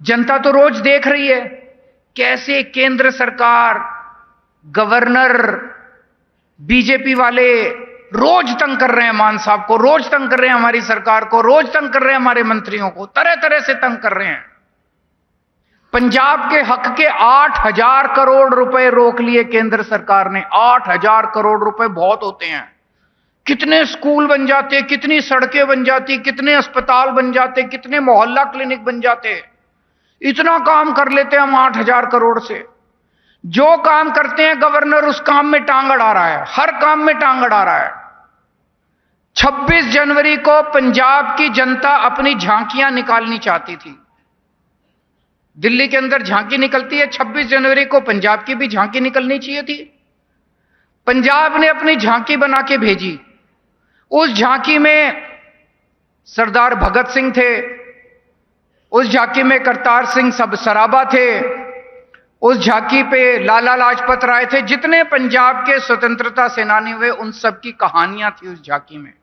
जनता तो रोज देख रही है कैसे केंद्र सरकार, गवर्नर, बीजेपी वाले रोज तंग कर रहे हैं मान साहब को, रोज तंग कर रहे हैं हमारी सरकार को, रोज तंग कर रहे हैं हमारे मंत्रियों को, तरह तरह से तंग कर रहे हैं। पंजाब के हक के 8,000 करोड़ रुपए रोक लिए केंद्र सरकार ने। 8,000 करोड़ रुपए बहुत होते हैं। कितने स्कूल बन जाते, कितनी सड़कें बन जाती, कितने अस्पताल बन जाते, कितने मोहल्ला क्लिनिक बन जाते। इतना काम कर लेते हैं हम 8,000 करोड़ से। जो काम करते हैं गवर्नर उस काम में टांग अड़ा रहा है, हर काम में टांग अड़ा रहा है। 26 जनवरी को पंजाब की जनता अपनी झांकियां निकालनी चाहती थी। दिल्ली के अंदर झांकी निकलती है, 26 जनवरी को पंजाब की भी झांकी निकलनी चाहिए थी। पंजाब ने अपनी झांकी बना के भेजी। उस झांकी में सरदार भगत सिंह थे, उस झांकी में करतार सिंह सराबा थे, उस झांकी पे लाला लाजपत राय थे। जितने पंजाब के स्वतंत्रता सेनानी हुए उन सब की कहानियां थी उस झांकी में।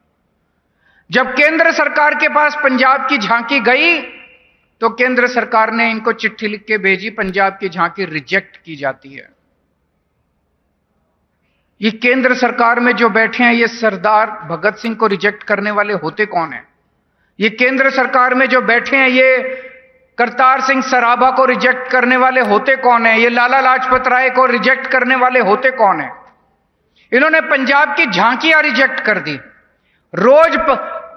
जब केंद्र सरकार के पास पंजाब की झांकी गई तो केंद्र सरकार ने इनको चिट्ठी लिख के भेजी, पंजाब की झांकी रिजेक्ट की जाती है। ये केंद्र सरकार में जो बैठे हैं ये सरदार भगत सिंह को रिजेक्ट करने वाले होते कौन हैं? ये केंद्र सरकार में जो बैठे हैं ये करतार सिंह सराभा को रिजेक्ट करने वाले होते कौन हैं? ये लाला लाजपत राय को रिजेक्ट करने वाले होते कौन हैं? इन्होंने पंजाब की झांकियां रिजेक्ट कर दी।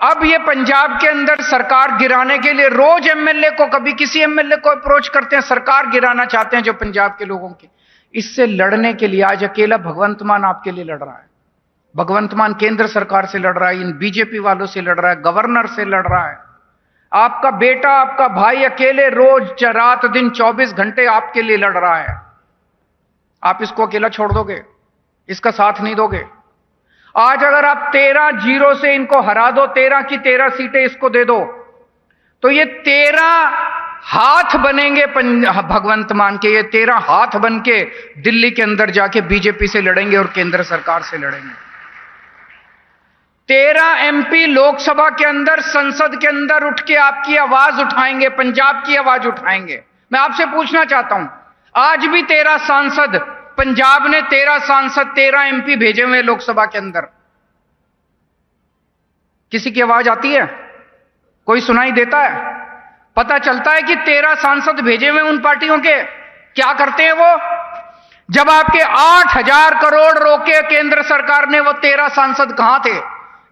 अब ये पंजाब के अंदर सरकार गिराने के लिए रोज एमएलए को, कभी किसी एमएलए को अप्रोच करते हैं, सरकार गिराना चाहते हैं जो पंजाब के लोगों की। इससे लड़ने के लिए आज अकेला भगवंत मान आपके लिए लड़ रहा है। भगवंत मान केंद्र सरकार से लड़ रहा है, इन बीजेपी वालों से लड़ रहा है, गवर्नर से लड़ रहा है। आपका बेटा, आपका भाई अकेले रोज रात दिन 24 घंटे आपके लिए लड़ रहा है। आप इसको अकेला छोड़ दोगे? इसका साथ नहीं दोगे? आज अगर आप 13-0 से इनको हरा दो, 13 की 13 सीटें इसको दे दो, तो ये 13 हाथ बनेंगे भगवंत मान के। ये 13 हाथ बन के दिल्ली के अंदर जाके बीजेपी से लड़ेंगे और केंद्र सरकार से लड़ेंगे। 13 एमपी लोकसभा के अंदर, संसद के अंदर उठ के आपकी आवाज उठाएंगे, पंजाब की आवाज उठाएंगे। मैं आपसे पूछना चाहता हूं, आज भी 13 सांसद, पंजाब ने 13 सांसद, 13 एमपी भेजे हुए लोकसभा के अंदर। किसी की आवाज आती है? कोई सुनाई देता है? पता चलता है कि 13 सांसद भेजे हुए उन पार्टियों के क्या करते हैं वो? जब आपके 8,000 करोड़ रोके केंद्र सरकार ने, वो 13 सांसद कहां थे?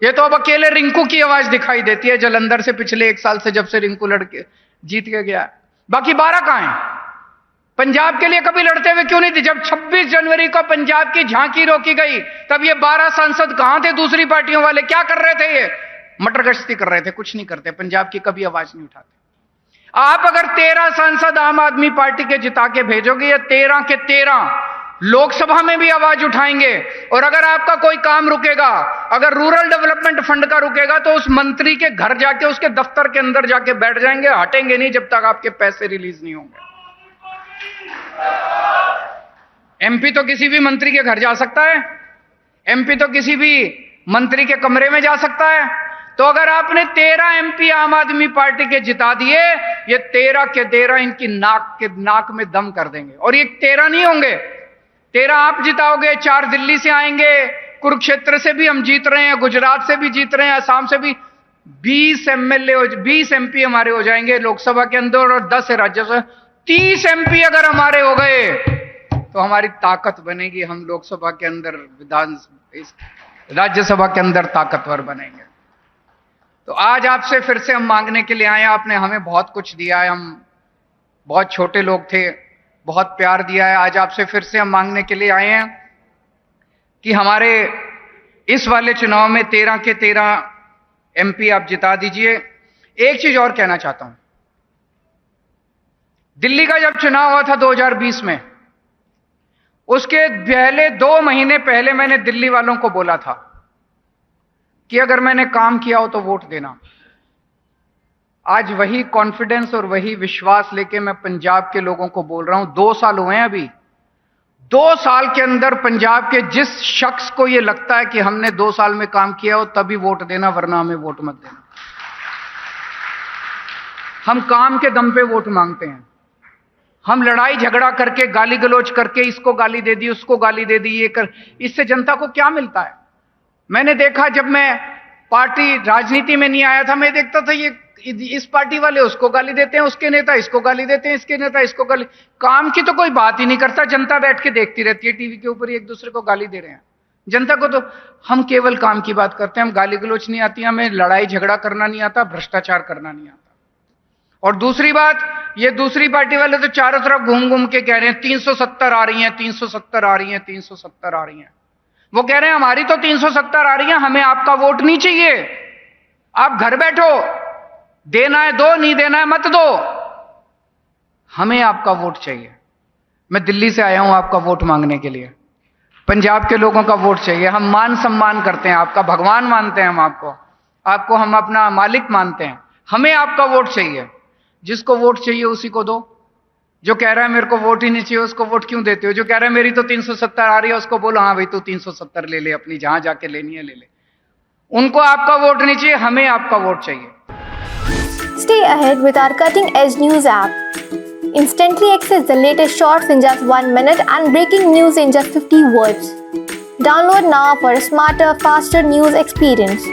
ये तो अब अकेले रिंकू की आवाज दिखाई देती है जलंधर से, पिछले 1 साल से, जब से रिंकू लड़के जीत के गया। बाकी 12 कहां हैं? पंजाब के लिए कभी लड़ते हुए क्यों नहीं थे? जब 26 जनवरी को पंजाब की झांकी रोकी गई तब ये 12 सांसद कहां थे? दूसरी पार्टियों वाले क्या कर रहे थे? ये मटर गश्ती कर रहे थे, कुछ नहीं करते, पंजाब की कभी आवाज नहीं उठाते। आप अगर 13 सांसद आम आदमी पार्टी के जिता के भेजोगे, ये 13 के 13 लोकसभा में भी आवाज उठाएंगे। और अगर आपका कोई काम रुकेगा, अगर रूरल डेवलपमेंट फंड का रुकेगा, तो उस मंत्री के घर जाके, उसके दफ्तर के अंदर जाके बैठ जाएंगे, हटेंगे नहीं जब तक आपके पैसे रिलीज नहीं होंगे। एमपी तो किसी भी मंत्री के घर जा सकता है, एमपी तो किसी भी मंत्री के कमरे में जा सकता है। तो अगर आपने 13 एमपी आम आदमी पार्टी के जिता दिए, ये 13 के 13 इनकी नाक में दम कर देंगे। और ये 13 नहीं होंगे, 13 आप जिताओगे, 4 दिल्ली से आएंगे, कुरुक्षेत्र से भी हम जीत रहे हैं, गुजरात से भी जीत रहे हैं, असम से भी 20 एमएलए, 20 एमपी हमारे हो जाएंगे लोकसभा के अंदर, और 10 राज्यसभा, 30 एमपी अगर हमारे हो गए तो हमारी ताकत बनेगी। हम लोकसभा के अंदर, राज्यसभा के अंदर ताकतवर बनेंगे। तो आज आपसे फिर से हम मांगने के लिए आए हैं। आपने हमें बहुत कुछ दिया है, हम बहुत छोटे लोग थे, बहुत प्यार दिया है। आज आपसे फिर से हम मांगने के लिए आए हैं कि हमारे इस वाले चुनाव में 13 के 13 एमपी आप जिता दीजिए। एक चीज और कहना चाहता हूं, दिल्ली का जब चुनाव हुआ था 2020 में, उसके पहले 2 महीने पहले मैंने दिल्ली वालों को बोला था कि अगर मैंने काम किया हो तो वोट देना। आज वही कॉन्फिडेंस और वही विश्वास लेके मैं पंजाब के लोगों को बोल रहा हूं। 2 साल हुए हैं अभी, 2 साल के अंदर पंजाब के जिस शख्स को यह लगता है कि हमने 2 साल में काम किया हो तभी वोट देना, वरना हमें वोट मत देना। हम काम के दम पे वोट मांगते हैं। हम लड़ाई झगड़ा करके, गाली गलौज करके, इसको गाली दे दी, उसको गाली दे दी, ये कर, इससे जनता को क्या मिलता है? मैंने देखा, जब मैं पार्टी राजनीति में नहीं आया था, मैं देखता था ये इस पार्टी वाले उसको गाली देते हैं, उसके नेता इसको गाली देते हैं, इसके नेता इसको गाली, काम की तो कोई बात ही नहीं करता। जनता बैठ के देखती रहती है टीवी के ऊपर, एक दूसरे को गाली दे रहे हैं। जनता को तो हम केवल काम की बात करते हैं, हम गाली गलौज नहीं आती, हमें लड़ाई झगड़ा करना नहीं आता, भ्रष्टाचार करना नहीं आता। और दूसरी बात, ये दूसरी पार्टी वाले तो चारों तरफ घूम घूम के कह रहे हैं 370 आ रही हैं, 370 आ रही हैं, 370 आ रही हैं। वो कह रहे हैं हमारी तो 370 आ रही हैं, हमें आपका वोट नहीं चाहिए। आप घर बैठो, देना है दो, नहीं देना है मत दो, हमें आपका वोट चाहिए। मैं दिल्ली से आया हूं आपका वोट मांगने के लिए, पंजाब के लोगों का वोट चाहिए। हम मान सम्मान करते हैं, आपका भगवान मानते हैं, हम आपको हम अपना मालिक मानते हैं। हमें आपका वोट चाहिए। जिसको वोट चाहिए उसी को दो। जो कह रहा है मेरे को वोट ही नहीं चाहिए, उसको वोट क्यों देते हो? जो कह रहा है मेरी तो 370 आ रही है, उसको बोलो हाँ भाई तू 370 ले ले, अपनी जहां जाके लेनी है ले ले। उनको आपका वोट नहीं चाहिए, हमें आपका वोट चाहिए। Stay ahead with our cutting edge news app. Instantly access the latest shorts in just 1 minute and breaking news in just 50 words. Download now for a smarter, faster news experience.